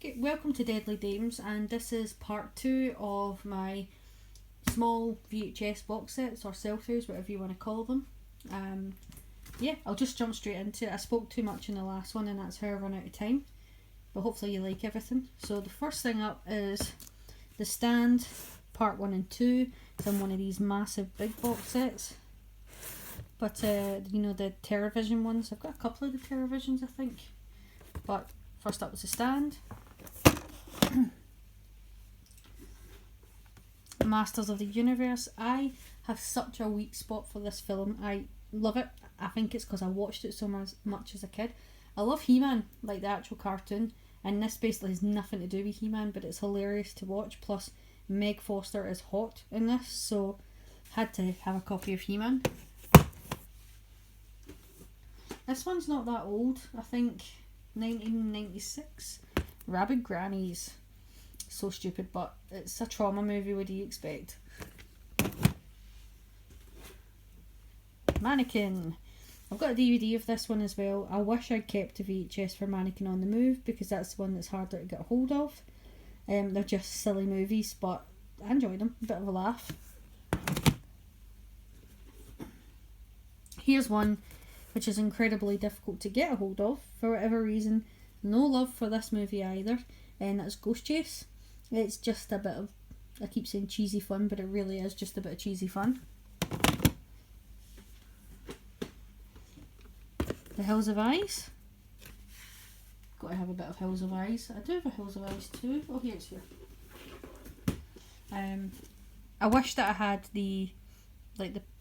Welcome to Deadly Dames, and this is part 2 of my small VHS box sets or selfies, whatever you want to call them. I'll just jump straight into it. I spoke too much in the last one and that's how I run out of time, but hopefully you like everything. So the first thing up is The Stand part 1 and 2. It's in one of these massive big box sets, but the TerraVision ones, I've got a couple of the TerraVisions I think, but first up was The Stand. Masters of the Universe. I have such a weak spot for this film. I love it. I think it's because I watched it so much as a kid. I love He-Man, like the actual cartoon, and this basically has nothing to do with He-Man, but it's hilarious to watch. Plus Meg Foster is hot in this, so had to have a copy of He-Man. This one's not that old, I think 1996. Rabid Grannies. So stupid, but it's a trauma movie. What do you expect? Mannequin. I've got a DVD of this one as well. I wish I'd kept a VHS for Mannequin on the Move, because that's the one that's harder to get hold of. They're just silly movies, but I enjoy them. A bit of a laugh. Here's one which is incredibly difficult to get a hold of for whatever reason. No love for this movie either, and that's Ghost Chase. It's just a bit of, I keep saying cheesy fun, but it really is just a bit of cheesy fun. The Hills of Eyes. Got to have a bit of Hills of Eyes. I do have a Hills of Eyes too. Oh, here it's here. I wish that I had the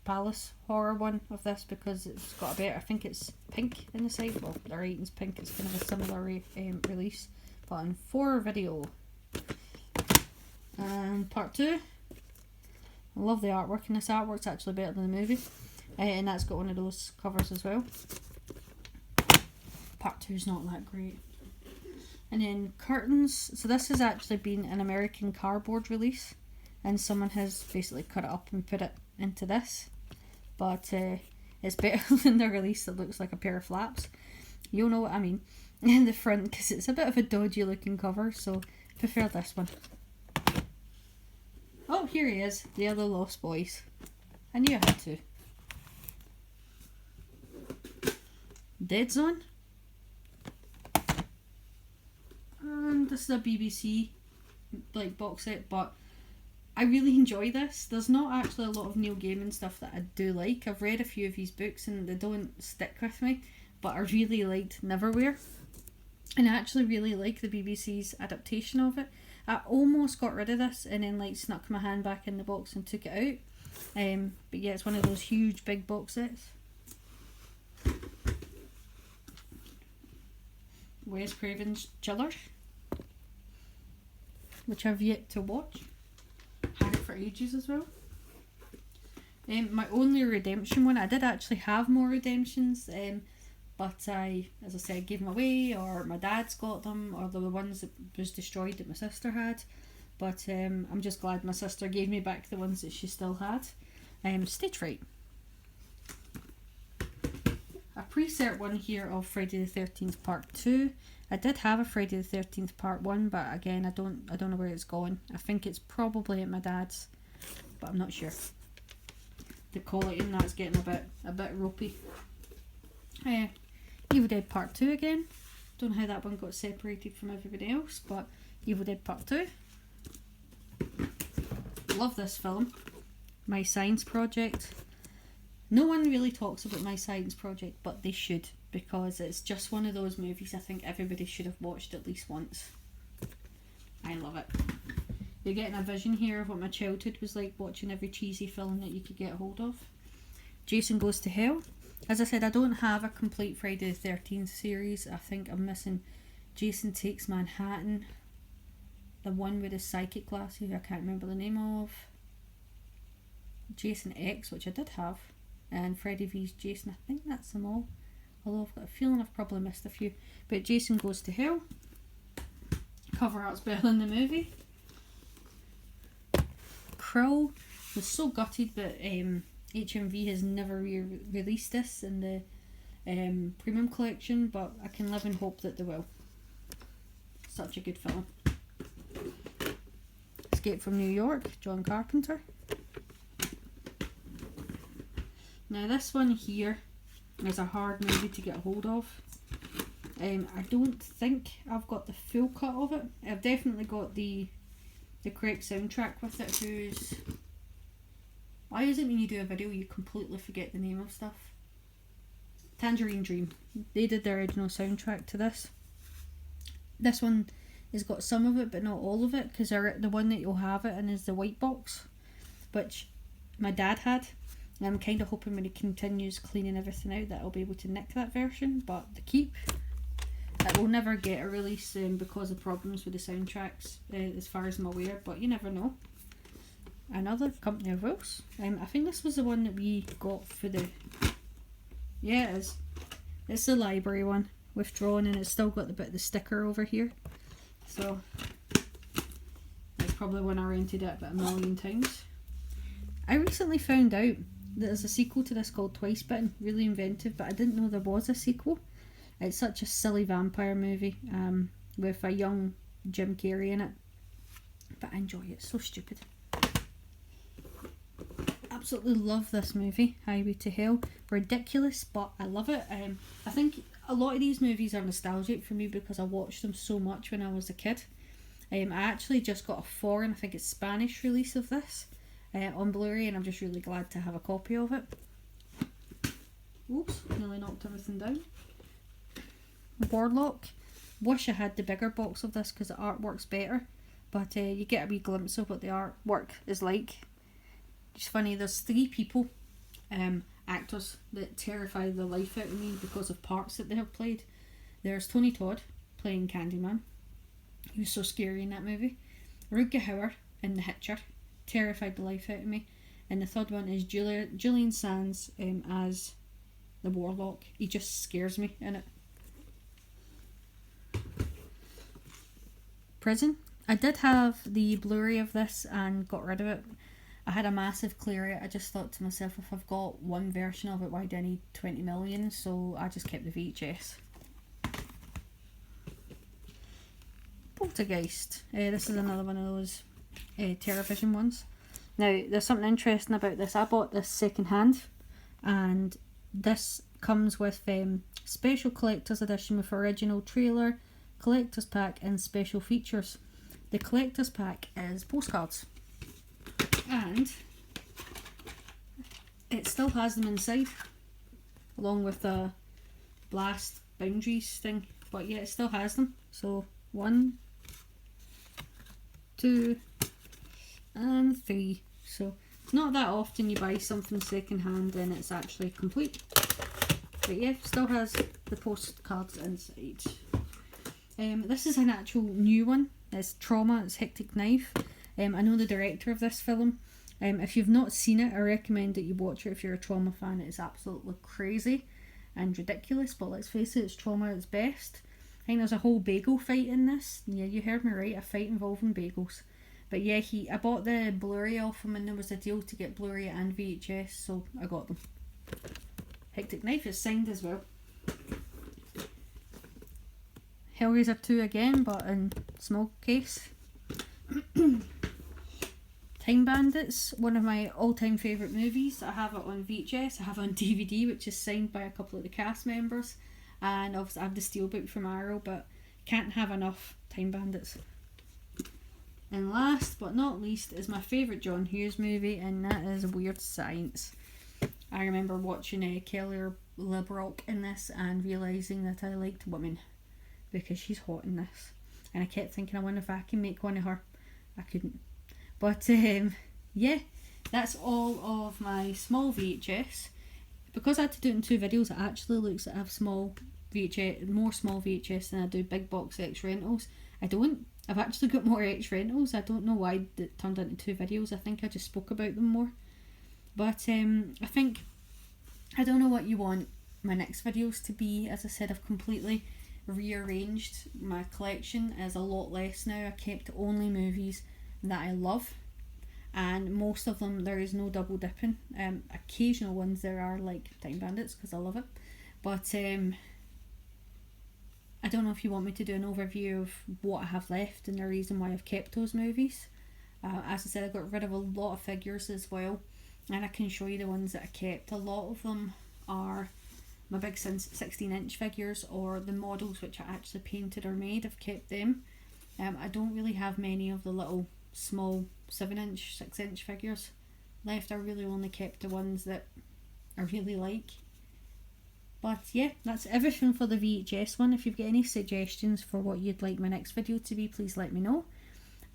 Palace horror one of this, because it's got a better, I think it's pink in the side. Well, the rating's pink. It's kind of a similar release, but on 4 video. And part 2. I love the artwork, and this artwork's actually better than the movie. And that's got one of those covers as well. Part 2's not that great. And then Curtains. So this has actually been an American cardboard release, and someone has basically cut it up and put it into this. But it's better than the release that looks like a pair of flaps. You'll know what I mean. In the front, because it's a bit of a dodgy looking cover, so I prefer this one. Oh, here he is, the other Lost Boys. I knew I had to. Dead Zone. And this is a BBC box set, but I really enjoy this. There's not actually a lot of Neil Gaiman stuff that I do like. I've read a few of his books and they don't stick with me, but I really liked Neverwhere, and I actually really like the BBC's adaptation of it. I almost got rid of this and then snuck my hand back in the box and took it out. But yeah, it's one of those huge big box sets. Wes Craven's Chiller, which I've yet to watch. Had it for ages as well. My only redemption one, I did actually have more redemptions, but I, as I said, gave them away, or my dad's got them, or they were ones that was destroyed that my sister had. But I'm just glad my sister gave me back the ones that she still had. Stage Fright. A preset one here of Friday the 13th Part 2. I did have a Friday the 13th Part 1, but again, I don't know where it's gone. I think it's probably at my dad's, but I'm not sure. The quality in that's getting a bit ropey. Evil Dead Part 2 again. Don't know how that one got separated from everybody else, but Evil Dead Part 2. Love this film. My Science Project. No one really talks about My Science Project, but they should, because it's just one of those movies I think everybody should have watched at least once. I love it. You're getting a vision here of what my childhood was like, watching every cheesy film that you could get hold of. Jason Goes to Hell. As I said, I don't have a complete Friday the 13th series. I think I'm missing Jason Takes Manhattan, the one with the psychic glasses, I can't remember the name of. Jason X, which I did have, and Freddy vs Jason. I think that's them all, although I've got a feeling I've probably missed a few. But Jason Goes to Hell. Cover art's better than the movie. Krull. Was so gutted that HMV has never released this in the premium collection, but I can live in hope that they will. such a good film. Escape from New York, John Carpenter. Now this one here is a hard movie to get a hold of. I don't think I've got the full cut of it. I've definitely got the correct soundtrack with it. Who's... Why is it when you do a video you completely forget the name of stuff? Tangerine Dream. They did the original soundtrack to this. This one has got some of it but not all of it, because the one that you'll have it in is the white box, which my dad had. And I'm kind of hoping when he continues cleaning everything out that I'll be able to nick that version, but the keep... It will never get a release because of problems with the soundtracks, as far as I'm aware, but you never know. Another Company of Wolves. I think this was the one that we got for the... Yeah, it is. It's the library one, withdrawn, and it's still got the bit of the sticker over here. So, that's probably one I rented it about 1,000,000 times. I recently found out that there's a sequel to this called Twice Bitten. Really inventive, but I didn't know there was a sequel. It's such a silly vampire movie with a young Jim Carrey in it. But I enjoy it. It's so stupid. Absolutely love this movie, Highway to Hell. Ridiculous, but I love it. I think a lot of these movies are nostalgic for me because I watched them so much when I was a kid. I actually just got a foreign, I think it's Spanish release of this on Blu-ray, and I'm just really glad to have a copy of it. Oops, nearly knocked everything down. Warlock. Wish I had the bigger box of this because the artwork's better, but you get a wee glimpse of what the artwork is like. It's funny, there's 3 people, actors, that terrify the life out of me because of parts that they have played. There's Tony Todd playing Candyman. He was so scary in that movie. Rutger Hauer in The Hitcher terrified the life out of me. And the third one is Julian Sands as the Warlock. He just scares me in it. Prison. I did have the Blu-ray of this and got rid of it. I had a massive clear out. I just thought to myself, if I've got one version of it, why do I need 20 million? So I just kept the VHS. Poltergeist. This is another one of those television ones. Now, there's something interesting about this. I bought this second hand, and this comes with special collector's edition with original trailer, collector's pack, and special features. The collector's pack is postcards, and it still has them inside, along with the blast boundaries thing, but yeah, it still has them. So 1, 2 and 3. So it's not that often you buy something second hand and it's actually complete, but yeah, still has the postcards inside. This is an actual new one. It's Trauma. It's Hectic Knife. I know the director of this film. If you've not seen it, I recommend that you watch it if you're a Trauma fan. It's absolutely crazy and ridiculous, but let's face it, it's Trauma at its best. I think there's a whole bagel fight in this. Yeah, you heard me right, a fight involving bagels. But yeah, I bought the Blu-ray off him, and there was a deal to get Blu-ray and VHS, so I got them. Hectic Knife is signed as well. Hellraiser 2 again, but in small case. Time Bandits, one of my all-time favourite movies. I have it on VHS, I have it on DVD, which is signed by a couple of the cast members, and obviously I have the steelbook from Arrow, but can't have enough Time Bandits. And last but not least is my favourite John Hughes movie, and that is Weird Science. I remember watching Kelly LeBrock in this and realising that I liked women, because she's hot in this, and I kept thinking, I wonder if I can make one of her. I couldn't, but yeah, that's all of my small VHS. Because I had to do it in 2 videos, it actually looks like I have more small VHS than I do big box X rentals. I don't. I've actually got more X rentals. I don't know why it turned into 2 videos. I think I just spoke about them more, but I think, I don't know what you want my next videos to be. As I said, I've completely rearranged my collection. Is a lot less now. I kept only movies that I love, and most of them there is no double dipping. Occasional ones there are, like Time Bandits, because I love it, but I don't know if you want me to do an overview of what I have left and the reason why I've kept those movies. As I said, I got rid of a lot of figures as well, and I can show you the ones that I kept. A lot of them are my big 16-inch figures, or the models which I actually painted or made. I've kept them. I don't really have many of the little small 7-inch, 6-inch figures left. I really only kept the ones that I really like. But yeah, that's everything for the VHS one. If you've got any suggestions for what you'd like my next video to be, please let me know.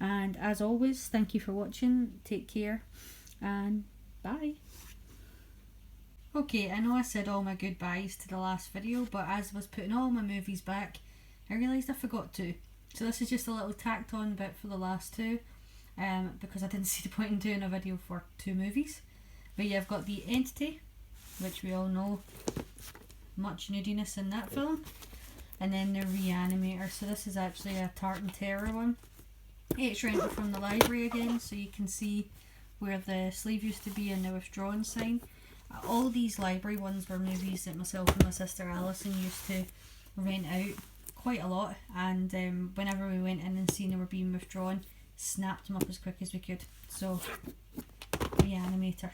And as always, thank you for watching. Take care and bye. Okay, I know I said all my goodbyes to the last video, but as I was putting all my movies back, I realised I forgot to. So this is just a little tacked on bit for the last two, because I didn't see the point in doing a video for 2 movies. But yeah, I've got the Entity, which we all know, much nudiness in that film, and then the Reanimator. So this is actually a Tartan Terror one. It's rented from the library again, so you can see where the sleeve used to be and the withdrawn sign. All these library ones were movies that myself and my sister Alison used to rent out quite a lot, and whenever we went in and seen they were being withdrawn, snapped them up as quick as we could. So, Reanimator.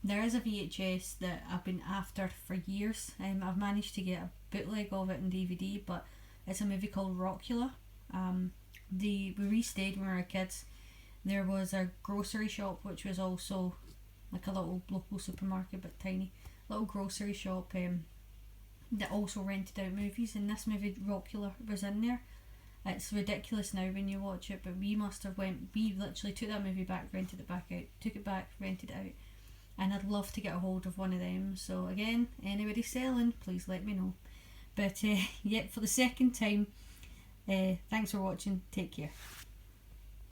There is a VHS that I've been after for years. I've managed to get a bootleg of it in DVD, but it's a movie called Rockula. We restayed when we were kids. There was a grocery shop which was also like a little local supermarket, but tiny little grocery shop that also rented out movies, and this movie Rockula was in there. It's ridiculous now when you watch it, but we literally took that movie back, rented it back out, took it back, rented it out, and I'd love to get a hold of one of them. So again, anybody selling, please let me know. But yeah, for the second time, thanks for watching, take care.